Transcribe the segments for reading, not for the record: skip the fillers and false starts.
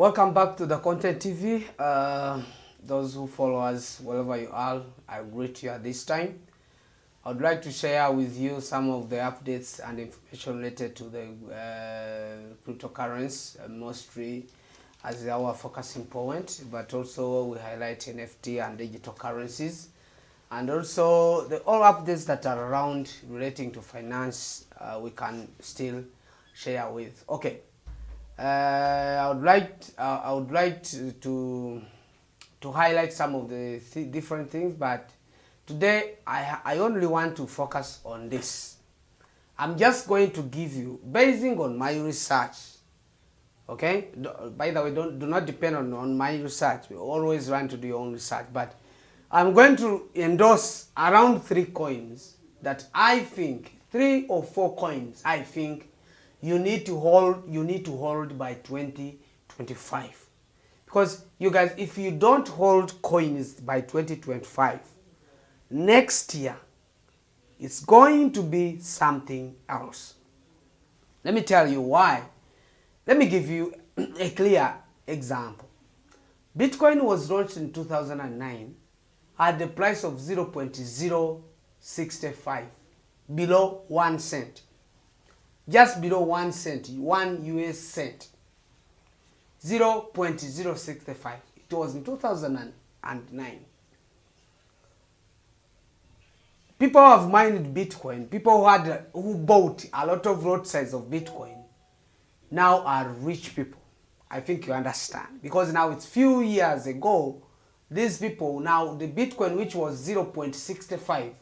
Welcome back to the Content TV. Those who follow us wherever you are, I greet you at this time. I would like to share with you some of the updates and information related to the cryptocurrency, mostly as our focusing point, but also we highlight NFT and digital currencies, and also the all updates that are around relating to finance. We can still share with. Okay. I would like to highlight some of the different things, but today I only want to focus on this. I'm just going to give you, basing on my research. Okay. By the way, do not depend on my research. We always want to do your own research, but I'm going to endorse around 3 coins that I think, 3 or 4 coins I think you need to hold by 2025. Because you guys, if you don't hold coins by 2025, next year it's going to be something else. Let me tell you why. Let me give you a clear example. Bitcoin was launched in 2009 at the price of 0.065, below 1 cent. Just below 1 cent, 1 US cent, 0.065. It was in 2009. People have mined Bitcoin. People who bought a lot of lot size of Bitcoin now are rich people. I think you understand, because now it's few years ago. These people now, the Bitcoin which was 0.65,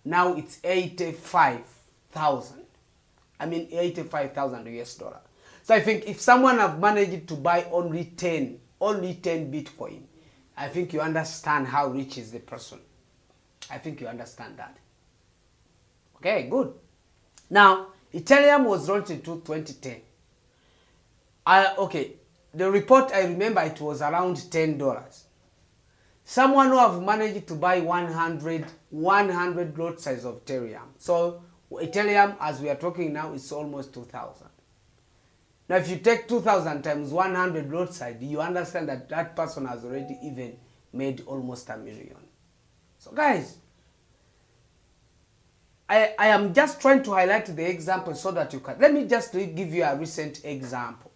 now it's 85,000. I mean 85,000 US dollar. So I think if someone have managed to buy only 10 Bitcoin, I think you understand how rich is the person. I think you understand that. Okay, good. Now, Ethereum was launched in 2010. Okay, the report, I remember it was around $10. Someone who have managed to buy 100 lot size of Ethereum. So Ethereum, as we are talking now, is almost 2,000. Now, if you take 2,000 times 100 lot size, you understand that that person has already even made almost $1 million. So, guys, I am just trying to highlight the example so that you can. Let me just give you a recent example.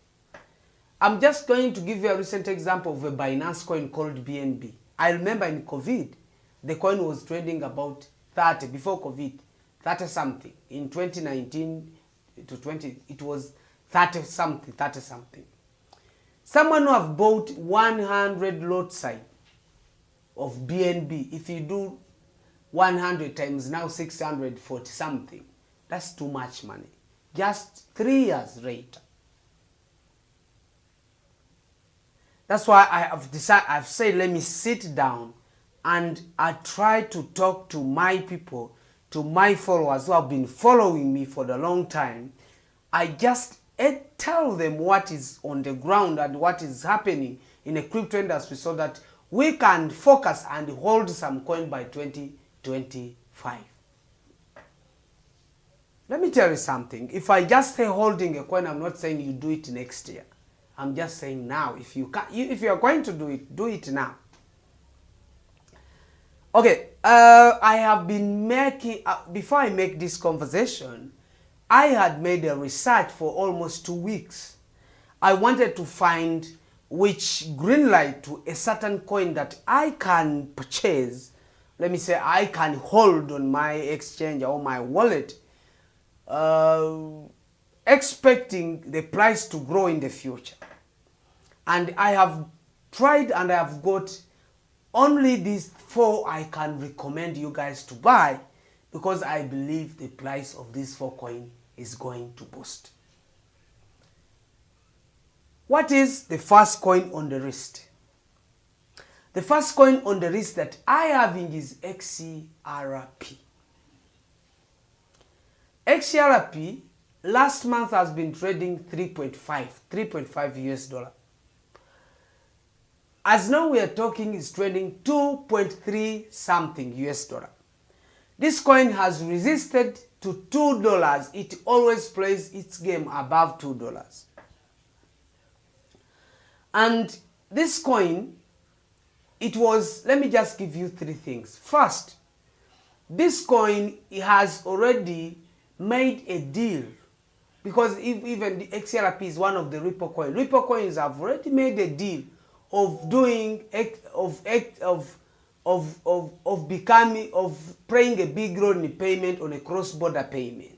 I'm just going to give you a recent example of a Binance coin called BNB. I remember in COVID, the coin was trading about 30 before COVID. 30 something. In 2019 to 20, it was 30 something. Someone who have bought 100 lot size of BNB, if you do 100 times now 640 something, that's too much money. Just 3 years later. That's why I've said, let me sit down and I try to talk to my people, to my followers who have been following me for the long time. I just tell them what is on the ground and what is happening in the crypto industry so that we can focus and hold some coin by 2025. Let me tell you something. If I just say holding a coin, I'm not saying you do it next year. I'm just saying now. If you are going to do it now. Okay, I have been making, before I make this conversation, I had made a research for almost 2 weeks. I wanted to find which green light to a certain coin that I can purchase, let me say I can hold on my exchange or my wallet, expecting the price to grow in the future. And I have tried and I have got only these 4 I can recommend you guys to buy, because I believe the price of these 4 coins is going to boost. What is the first coin on the list? The first coin on the list that I have is XRP. XRP last month has been trading 3.5 US dollar. As now we are talking, is trading 2.3 something US dollar. This coin has resisted to $2. It always plays its game above $2. And this coin, it was, let me just give you three things. First, this coin has already made a deal, because even the XRP is one of the Ripple coins. Ripple coins have already made a deal of doing becoming, of playing a big role in payment on a cross-border payment.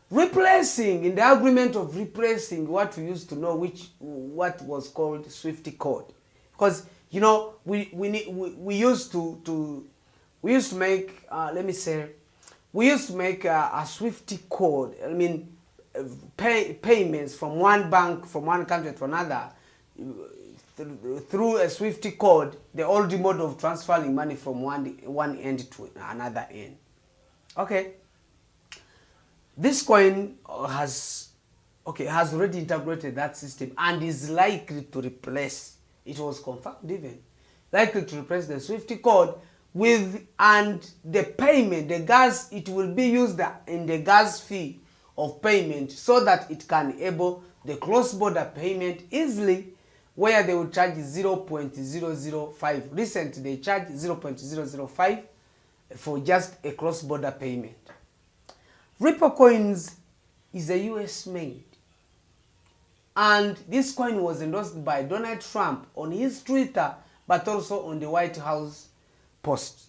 Replacing, in the agreement of replacing what we used to know, what was called Swift code. Because, you know, we used to make, let me say, we used to make a Swift code, I mean, payments from one bank, from one country to another, through a Swift code, the old mode of transferring money from one end to another end. Okay. This coin has already integrated that system and is likely to replace, it was confirmed even, likely to replace the Swift code with, and the payment, the gas, it will be used in the gas fee of payment, so that it can enable the cross-border payment easily, where they will charge 0.005. Recently they charged 0.005 for just a cross-border payment. Ripple Coins is a US made, and this coin was endorsed by Donald Trump on his Twitter, but also on the White House post.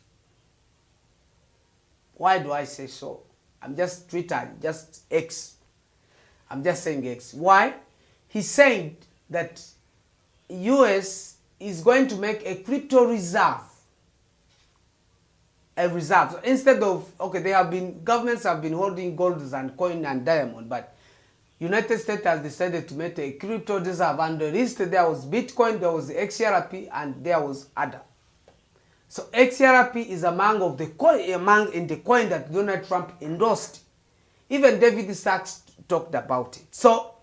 Why do I say so? I'm just Twitter, just X. I'm just saying X. Why? He said that US is going to make a crypto reserve. A reserve. So instead of, okay, governments have been holding gold and coin and diamond, but United States has decided to make a crypto reserve, and the list there was Bitcoin, there was XRP, and there was other. So XRP is among the coin that Donald Trump endorsed. Even David Sachs talked about it. So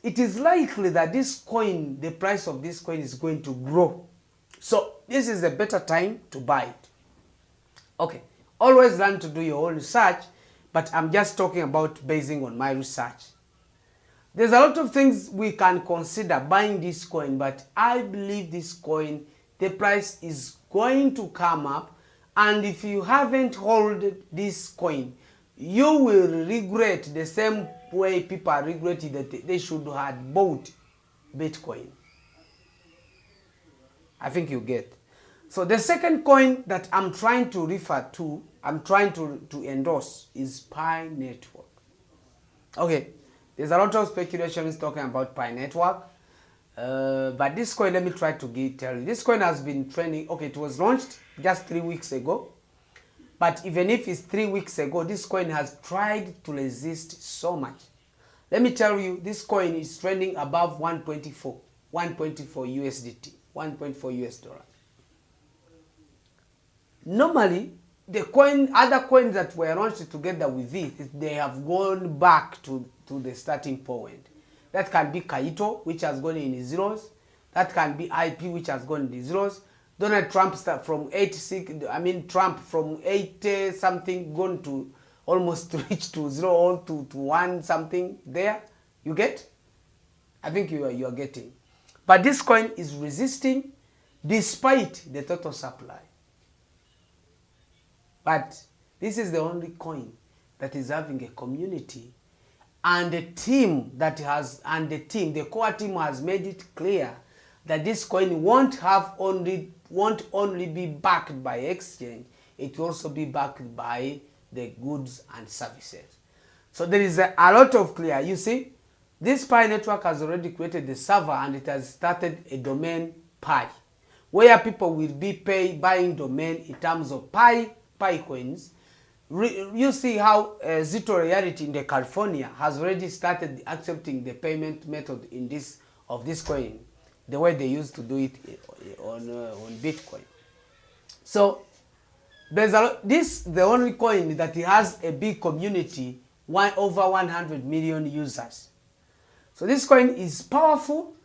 it is likely that this coin, the price of this coin is going to grow. So this is a better time to buy it. Okay, always learn to do your own research, but I'm just talking about basing on my research. There's a lot of things we can consider buying this coin, but I believe this coin, the price is going to come up, and if you haven't held this coin, you will regret the same way people are regretting that they should have bought Bitcoin. I think you get. So the second coin that I'm trying to refer to, I'm trying to endorse, is Pi Network. Okay, there's a lot of speculations talking about Pi Network, but this coin, let me try to tell you. This coin has been trending. Okay, it was launched just 3 weeks ago, but even if it's 3 weeks ago, this coin has tried to resist so much. Let me tell you, this coin is trending above 124 USDT, 1.4 US dollar. Normally, other coins that were launched together with it, they have gone back to the starting point. That can be Kaito, which has gone in the zeros. That can be IP, which has gone in the zeros. Donald Trump from 80 something gone to almost reach to 0 or to 1 something there. You get? I think you are getting. But this coin is resisting despite the total supply. But this is the only coin that is having a community, and the team the core team has made it clear that this coin won't only be backed by exchange, it will also be backed by the goods and services. So there is a lot of clear. You see, this Pi network has already created the server, and it has started a domain Pi, where people will be buying domain in terms of Pi coins. You see how Zito Reality in California has already started accepting the payment method of this coin, the way they used to do it on Bitcoin. So there's the only coin that has a big community, over 100 million users. So this coin is powerful,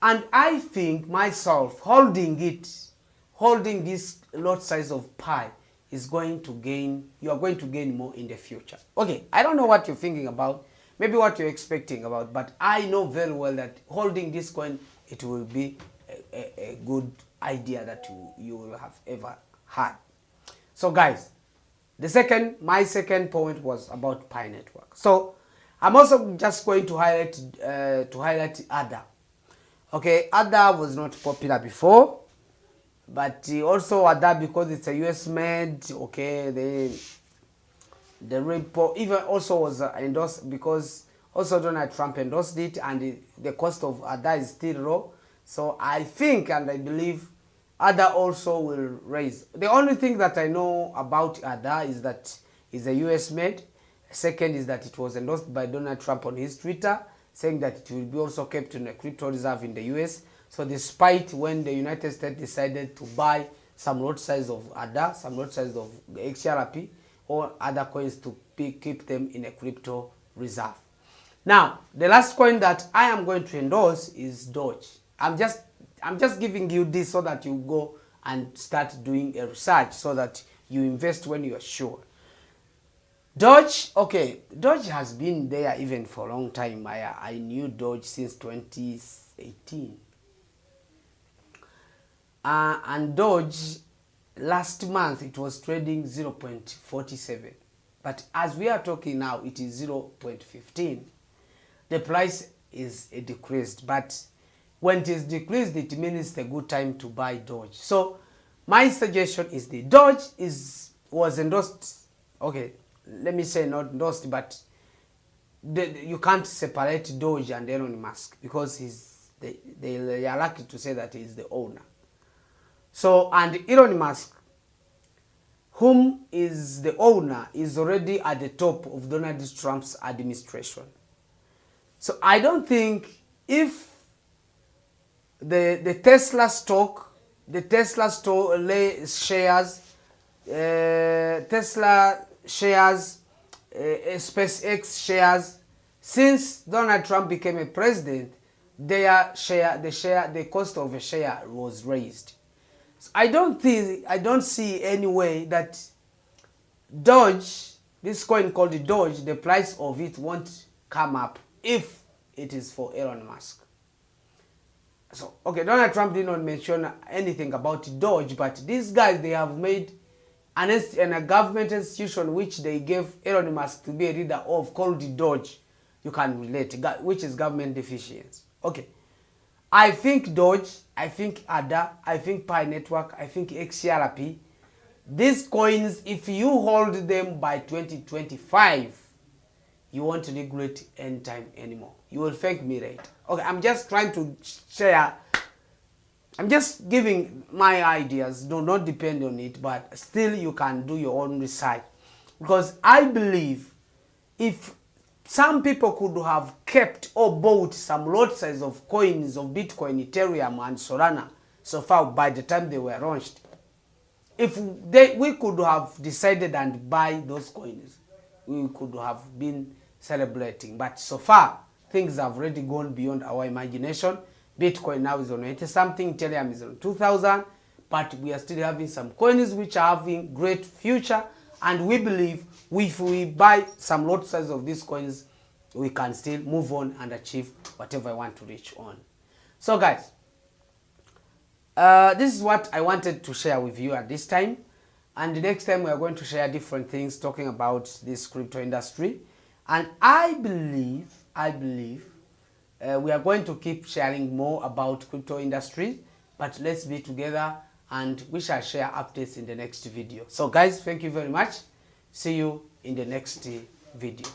and I think myself holding this lot size of Pi is going to gain, you are going to gain more in the future. Okay, I don't know what you're thinking about. maybe what you're expecting about, but I know very well that holding this coin, it will be a good idea that you will have ever had. So guys, my second point was about Pi network. So I'm also just going to highlight ADA. Okay, ADA was not popular before, but also ADA, because it's a US made, okay, the repo even also was endorsed, because also Donald Trump endorsed it, and the cost of ADA is still low. So I think and I believe ADA also will raise. The only thing that I know about ADA is that it's a US made. Second is that it was endorsed by Donald Trump on his Twitter, saying that it will be also kept in a crypto reserve in the US. So despite when the United States decided to buy some lot size of ADA, some lot size of XRP or other coins to keep them in a crypto reserve. Now, the last coin that I am going to endorse is Doge. I'm just giving you this so that you go and start doing a research so that you invest when you are sure. Doge, okay, Doge has been there even for a long time. I knew Doge since 2018. And Doge, last month, it was trading 0.47. But as we are talking now, it is 0.15. The price is decreased. But when it is decreased, it means it's a good time to buy Doge. So my suggestion is the Doge was endorsed. Okay, let me say not endorsed, but you can't separate Doge and Elon Musk, because they are lucky to say that he's the owner. So, and Elon Musk, whom is the owner, is already at the top of Donald Trump's administration. So I don't think if the Tesla stock, shares, SpaceX shares, since Donald Trump became a president, the cost of a share was raised. So I don't see any way that Doge, this coin called the Doge, the price of it won't come up if it is for Elon Musk. So, okay, Donald Trump did not mention anything about Doge, but these guys, they have made a government institution which they gave Elon Musk to be a leader of, called the Doge. You can relate, which is government deficiency. Okay. I think Doge, I think ADA, I think Pi Network, I think XRP. These coins, if you hold them by 2025, you won't regret any time anymore. You will thank me later. Okay, I'm just trying to share. I'm just giving my ideas. Do not depend on it, but still you can do your own research. Because I believe if some people could have kept or bought some lot size of coins of Bitcoin, Ethereum, and Solana so far by the time they were launched, if we could have decided and buy those coins, we could have been celebrating. But so far, things have already gone beyond our imagination. Bitcoin now is on 80 something, Ethereum is on 2000, but we are still having some coins which are having great future, and we believe if we buy some lot size of these coins, we can still move on and achieve whatever I want to reach on. So guys, this is what I wanted to share with you at this time, and the next time we are going to share different things talking about this crypto industry. And I believe we are going to keep sharing more about crypto industry, but let's be together and we shall share updates in the next video. So guys, thank you very much. See you in the next video.